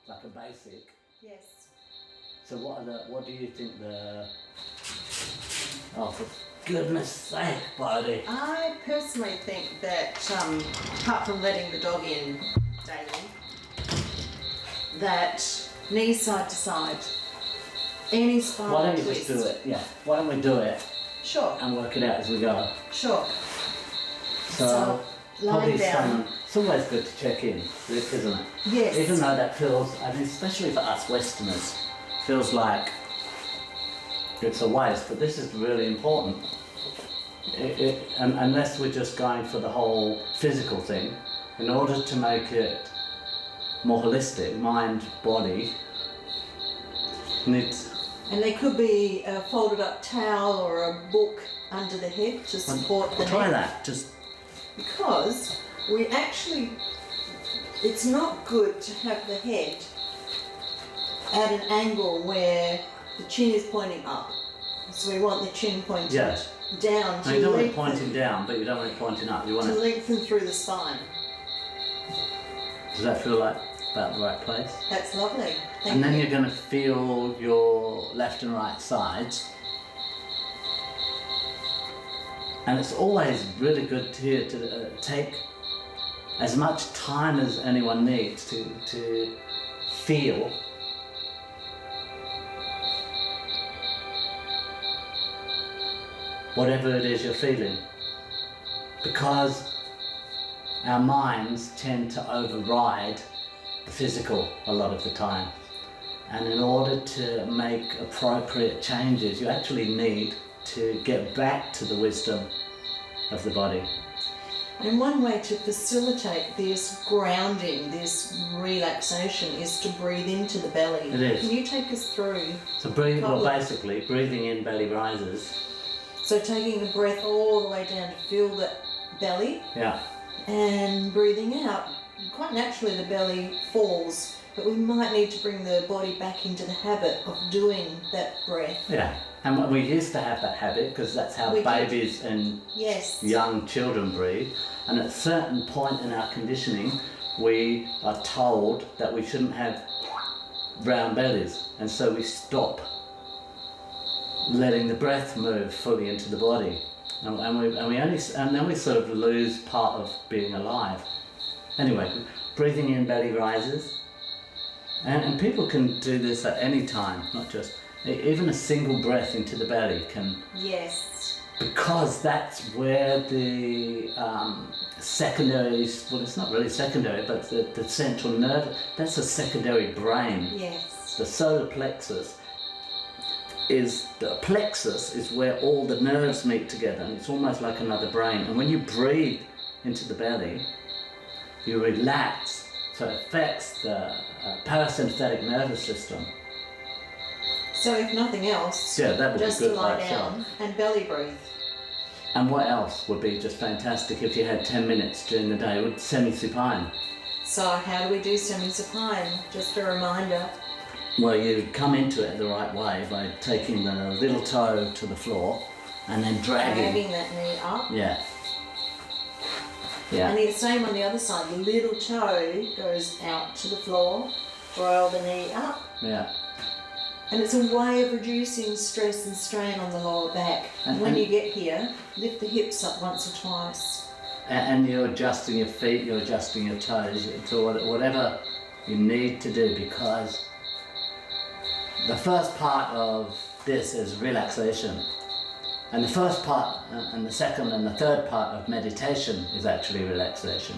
like a basic. Yes. So what do you think oh, for goodness sake, buddy. I personally think that, apart from letting the dog in daily, that knees side to side, any spinal Why don't you twist. just do it? Yeah. Why don't we do it Sure. and work it out as we go? Sure. So lying down. It's always good to check in, isn't it? Yes. Even though that feels, I mean, especially for us Westerners, feels like it's a waste, but this is really important. Unless we're just going for the whole physical thing, in order to make it more holistic, mind, body, needs. And there could be a folded up towel or a book under the head to support the Try neck. that. Just Because we actually, it's not good to have the head at an angle where the chin is pointing up. So we want the chin pointed down no, to you don't want it lengthen, pointing down, but you don't want it pointing up. You want to it. lengthen through the spine. Does that feel like about the right place? That's lovely. Thank And then you. you're going to feel your left and right sides. And it's always really good to take as much time as anyone needs to feel whatever it is you're feeling. Because our minds tend to override the physical a lot of the time. And in order to make appropriate changes, you actually need to get back to the wisdom of the body. And one way to facilitate this grounding, this relaxation, is to breathe into the belly. It is. Can you take us through? So basically, breathing in, belly rises. So taking the breath all the way down to feel the belly, Yeah. and breathing out, quite naturally the belly falls, but we might need to bring the body back into the habit of doing that breath. Yeah. And we used to have that habit because that's how We did. babies and Yes. young children breathe. And at a certain point in our conditioning, we are told that we shouldn't have round bellies. And so we stop letting the breath move fully into the body. And then we sort of lose part of being alive. Anyway, breathing in, belly rises. And people can do this at any time, not just, even a single breath into the belly can, Yes. because that's where the secondary, well, it's not really secondary, but the central nerve, that's a secondary brain. Yes. The solar plexus is where all the nerves meet together, and it's almost like another brain. And when you breathe into the belly, you relax, so it affects the parasympathetic nervous system. So if nothing else, Yeah, that would just be to good lie by itself. down and belly breathe. And what else would be just fantastic if you had 10 minutes during the day with semi-supine? So how do we do semi-supine? Just a reminder. Well, you come into it the right way by taking the little toe to the floor and then dragging. That knee up. Yeah. Yeah. And the same on the other side. The little toe goes out to the floor, roll the knee up. Yeah. And it's a way of reducing stress and strain on the lower back. And when you get here, lift the hips up once or twice. And you're adjusting your feet, you're adjusting your toes, so whatever you need to do, because the first part of this is relaxation. And the first part, and the second and the third part of meditation is actually relaxation.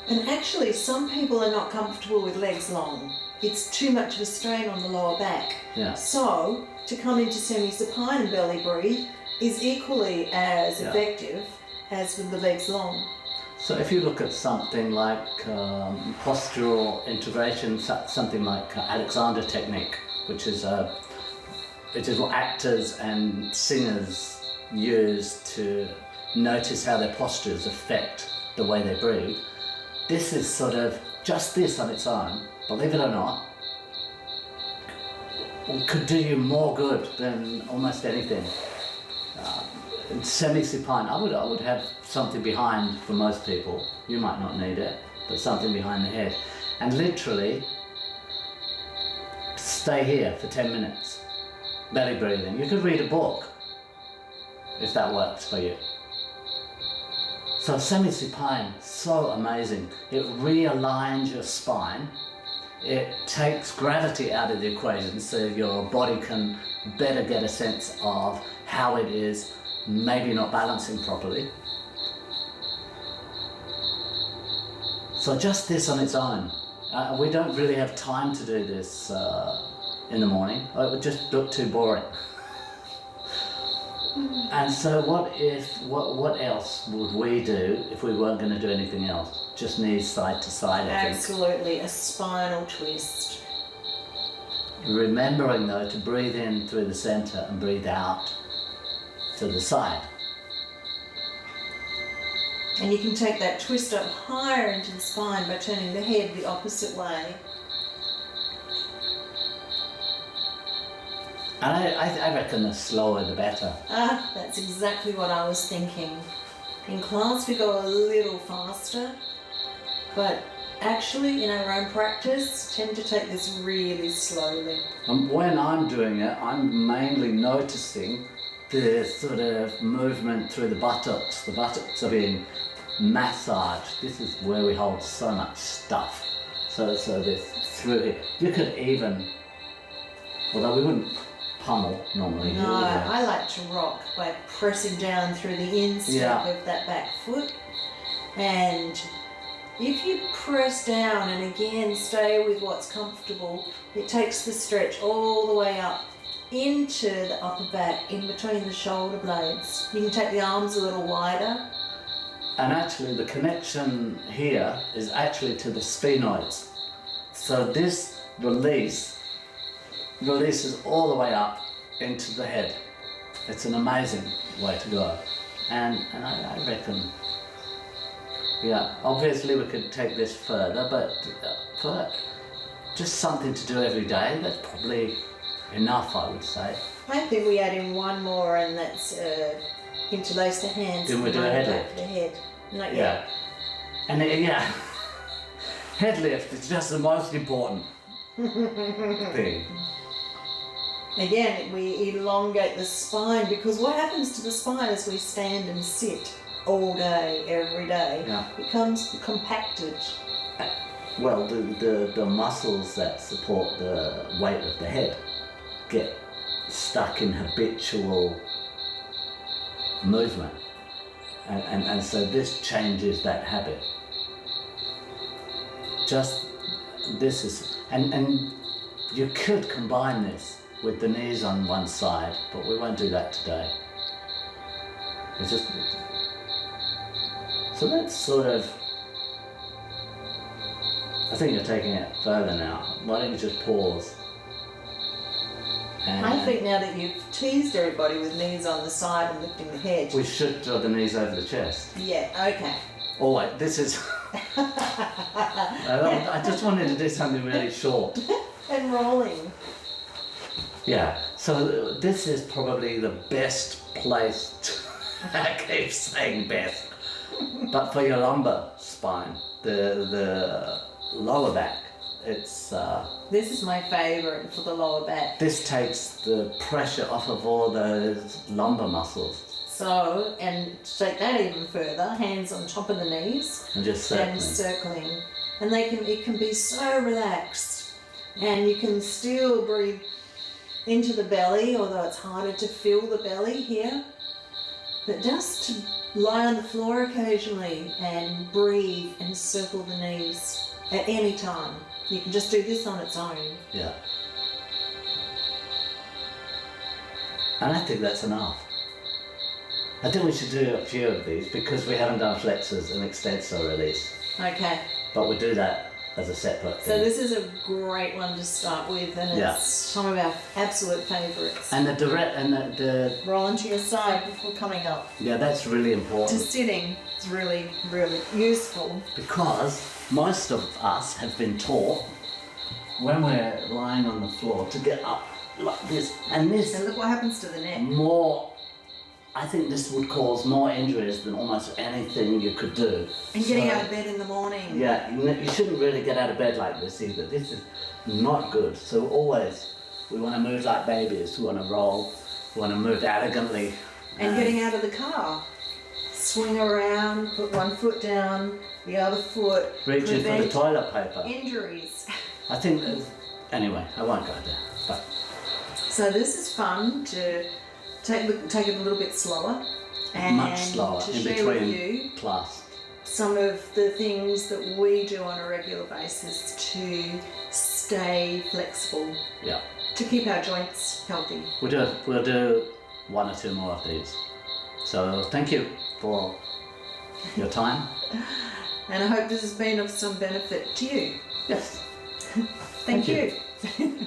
And actually, some people are not comfortable with legs long. It's too much of a strain on the lower back. Yeah. So, to come into semi-supine and belly breathe is equally as Yeah. effective as with the legs long. So if you look at something like postural integration, something like Alexander technique, which is what actors and singers use to notice how their postures affect the way they breathe. This is sort of just this on its own, believe it or not, could do you more good than almost anything. Semi-supine, I would have something behind for most people. You might not need it, but something behind the head. And literally, stay here for 10 minutes, belly breathing. You could read a book if that works for you. So semi-supine, so amazing. It realigns your spine. It takes gravity out of the equation so your body can better get a sense of how it is maybe not balancing properly. So just this on its own. We don't really have time to do this in the morning. It would just look too boring. And so what else would we do if we weren't going to do anything else? Just knees side to side, I think. Absolutely, a spinal twist. Remembering though to breathe in through the center and breathe out to the side. And you can take that twist up higher into the spine by turning the head the opposite way. And I reckon the slower the better. Ah, that's exactly what I was thinking. In class we go a little faster, but actually in our own practice tend to take this really slowly. And when I'm doing it, I'm mainly noticing the sort of movement through the buttocks. The buttocks are being massaged. This is where we hold so much stuff. So this through here. You could even, although we wouldn't pummel normally. No, I like to rock by pressing down through the instep of that back foot. And if you press down and again stay with what's comfortable, it takes the stretch all the way up into the upper back, in between the shoulder blades. You can take the arms a little wider. And actually the connection here is actually to the sphenoids. So this releases all the way up into the head. It's an amazing way to go. And I reckon, yeah, obviously we could take this further, but for just something to do every day, that's probably enough, I would say. I think we add in one more, and that's interlace the hands. Didn't we do a head lift? The head. Not Yeah. yet. And head lift is just the most important thing. Again, we elongate the spine, because what happens to the spine as we stand and sit all day, every day, it becomes compacted. Well, the muscles that support the weight of the head get stuck in habitual movement. And so this changes that habit. Just this is, and you could combine this with the knees on one side, but we won't do that today. It's just, so that's sort of, I think you're taking it further now. Why don't you just pause? And I think now that you've teased everybody with knees on the side and lifting the head. we should draw the knees over the chest. Yeah, okay. Oh wait, this is, I just wanted to do something really short. And rolling. Yeah, so this is probably the best place to, I keep saying best, but for your lumbar spine, the lower back, it's, This is my favourite for the lower back. this takes the pressure off of all those lumbar muscles So, and to take that even further, hands on top of the knees and just circling. and circling. And it can be so relaxed, and you can still breathe into the belly, although it's harder to feel the belly here. But just to lie on the floor occasionally and breathe and circle the knees at any time. You can just do this on its own. Yeah. And I think that's enough. I think we should do a few of these because we haven't done flexors and extensor release. Okay, But we'll do that as a separate so thing. this is a great one to start with, and it's some of our absolute favourites. And the direct and the Roll onto your side before coming up. yeah, that's really To important sitting, it's really, really useful. because most of us have been taught when we're lying on the floor to get up like this, and this And look what happens to the neck. more. I think this would cause more injuries than almost anything you could do. And getting So- out of bed in the morning. Yeah, you shouldn't really get out of bed like this either. This is not good. So always We want to move like babies. We want to roll. We want to move elegantly. And getting out of the car. Swing around, put one foot down, the other foot. Reaching for the prevent toilet paper. injuries. I think there's, anyway, I won't go there. But So this is fun to take it a little bit slower. And much slower to in share with between you class. some of the things that we do on a regular basis to stay flexible, Yeah. to keep our joints healthy. We'll do one or two more of these. So thank you for your time. And I hope this has been of some benefit to you. Yes. Thank Thank you.